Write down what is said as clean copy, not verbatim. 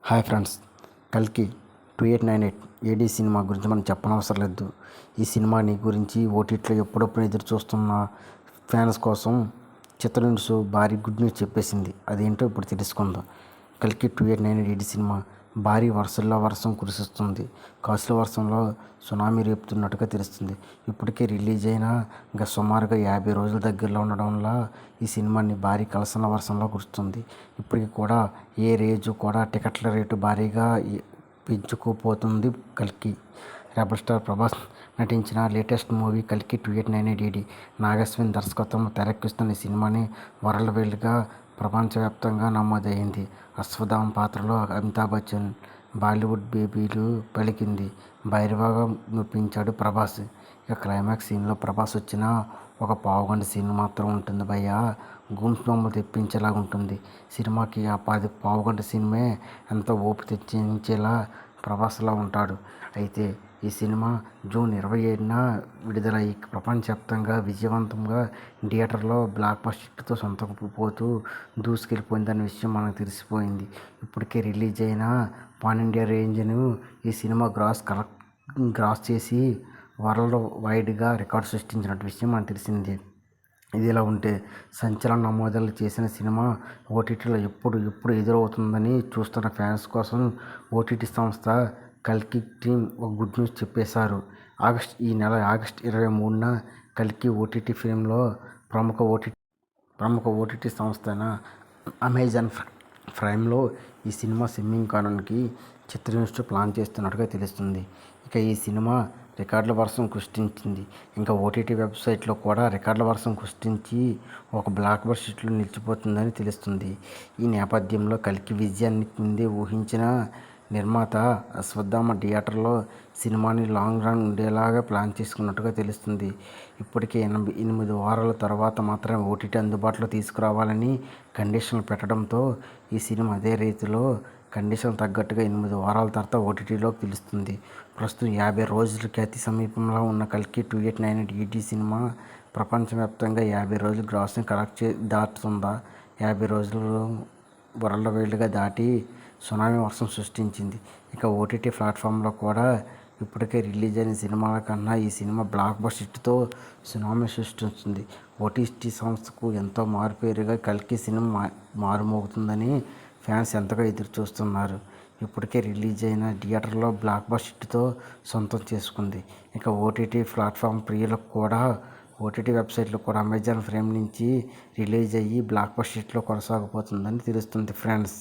Hi friends, కల్కి 2898 ఏడీ cinema గురించి మనం చెప్పనవసరం లేదు. ఈ సినిమాని గురించి ఓటీటీలో ఎప్పుడప్పుడు ఎదురు చూస్తున్న ఫ్యాన్స్ కోసం చిత్రయూనిట్స్ భారీ గుడ్ న్యూస్ చెప్పేసింది. అదేంటో ఇప్పుడు తెలుసుకుందాం. కల్కి 2898 ఏడీ సినిమా భారీ వర్షం కురిసిస్తుంది. కాసుల వర్షంలో సునామీ రేపుతున్నట్టుగా తెలుస్తుంది. ఇప్పటికే రిలీజ్ అయిన ఇంకా సుమారుగా 50 రోజుల దగ్గరలో ఉండడం వల్ల ఈ సినిమాని భారీ కలసల వర్షంలో కురుస్తుంది. ఇప్పటికి కూడా ఏ రేంజ్ కూడా టికెట్ల రేటు భారీగా పెంచుకుపోతుంది. కల్కి రెబల్ స్టార్ ప్రభాస్ నటించిన లేటెస్ట్ మూవీ కల్కి 2898 ఏడీ. నాగశ్విన్ దర్శకత్వంలో తెరకెక్కుతున్న ఈ సినిమాని వరల్డ్ వైడ్గా ప్రపంచవ్యాప్తంగా నమోదైంది. అశ్వత్థామ పాత్రలో అమితాబ్ బచ్చన్ బాలీవుడ్ బేబీలు పలికింది. భైరవగా మెప్పించాడు ప్రభాస్. ఇక క్లైమాక్స్ సీన్లో ప్రభాస్ వచ్చిన ఒక పావుగంట సీన్ మాత్రం ఉంటుంది భయ్యా. గూమ్స్ బొమ్మలు తెప్పించేలాగా ఉంటుంది. సినిమాకి ఆ పావుగంట సినిమే ఎంతో ఊపు తెచ్చించేలా ప్రభాస్లా ఉంటాడు. అయితే ఈ సినిమా జూన్ 27న విడుదలై ప్రపంచవ్యాప్తంగా విజయవంతంగా థియేటర్లో బ్లాక్ బస్టర్తో సొంతకు పోతూ దూసుకెళ్ళిపోయిందన్న విషయం మనకు తెలిసిపోయింది. ఇప్పటికే రిలీజ్ అయిన పాన్ ఇండియా రేంజ్ను ఈ సినిమా గ్రాస్ చేసి వరల్డ్ వైడ్గా రికార్డు సృష్టించినట్టు విషయం మనకు తెలిసింది. ఇదిలా ఉంటే సంచలన నమోదాలు చేసిన సినిమా ఓటీటీలో ఎప్పుడు ఎదురవుతుందని చూస్తున్న ఫ్యాన్స్ కోసం ఓటీటీ సంస్థ కల్కి టీం ఒక గుడ్ న్యూస్ చెప్పేశారు. ఈ నెల ఆగస్టు 23న కల్కి ఓటీటీ ఫిల్మ్లో ప్రముఖ ఓటీటీ సంస్థ అయిన అమెజాన్ ప్రైమ్లో ఈ సినిమా స్ట్రీమింగ్ కావడానికి చిత్రయూనిట్స్ ప్లాన్ చేస్తున్నట్టుగా తెలుస్తుంది. ఇక ఈ సినిమా రికార్డుల వర్షం సృష్టించింది. ఇంకా ఓటీటీ వెబ్సైట్లో కూడా రికార్డుల వర్షం సృష్టించి ఒక బ్లాక్ బస్టర్ హిట్లో నిలిచిపోతుందని తెలుస్తుంది. ఈ నేపథ్యంలో కల్కి విజయాన్ని ముందే ఊహించిన నిర్మాత అశ్వత్థామ థియేటర్లో సినిమాని లాంగ్ రన్ ఉండేలాగా ప్లాన్ చేసుకున్నట్టుగా తెలుస్తుంది. ఇప్పటికే 8 వారాల తర్వాత మాత్రమే ఓటీటీ అందుబాటులో తీసుకురావాలని కండిషన్లు పెట్టడంతో ఈ సినిమా అదే రీతిలో కండిషన్ తగ్గట్టుగా 8 వారాల తర్వాత ఓటీటీలోకి తెలుస్తుంది. ప్రస్తుతం 50 రోజులకి అతి సమీపంలో ఉన్న కల్కి 2898 ఏడీ సినిమా ప్రపంచవ్యాప్తంగా 50 రోజులు గ్రాస్ని దాటుతుందా? 50 రోజులు వరల్డ్ వైడ్గా దాటి సునామీ వర్షం సృష్టించింది. ఇక ఓటీటీ ప్లాట్ఫామ్లో కూడా ఇప్పటికే రిలీజ్ అయిన సినిమాల కన్నా ఈ సినిమా బ్లాక్ బస్టర్ హిట్తో సునామీ సృష్టిస్తుంది. ఓటీటీ సంస్థకు ఎంతో మారుపేరుగా కల్కి సినిమా మారుమోగుతుందని ఫ్యాన్స్ ఎంతగా ఎదురు చూస్తున్నారు. ఇప్పటికే రిలీజ్ అయిన థియేటర్లో బ్లాక్ బస్టర్ హిట్తో సొంతం చేసుకుంది. ఇక ఓటీటీ ప్లాట్ఫామ్ ప్రియులకు కూడా ఓటీటీ వెబ్సైట్లో కూడా అమెజాన్ ప్రైమ్ నుంచి రిలీజ్ అయ్యి బ్లాక్ బస్టర్ హిట్లో కొనసాగబోతుందని తెలుస్తుంది ఫ్రెండ్స్.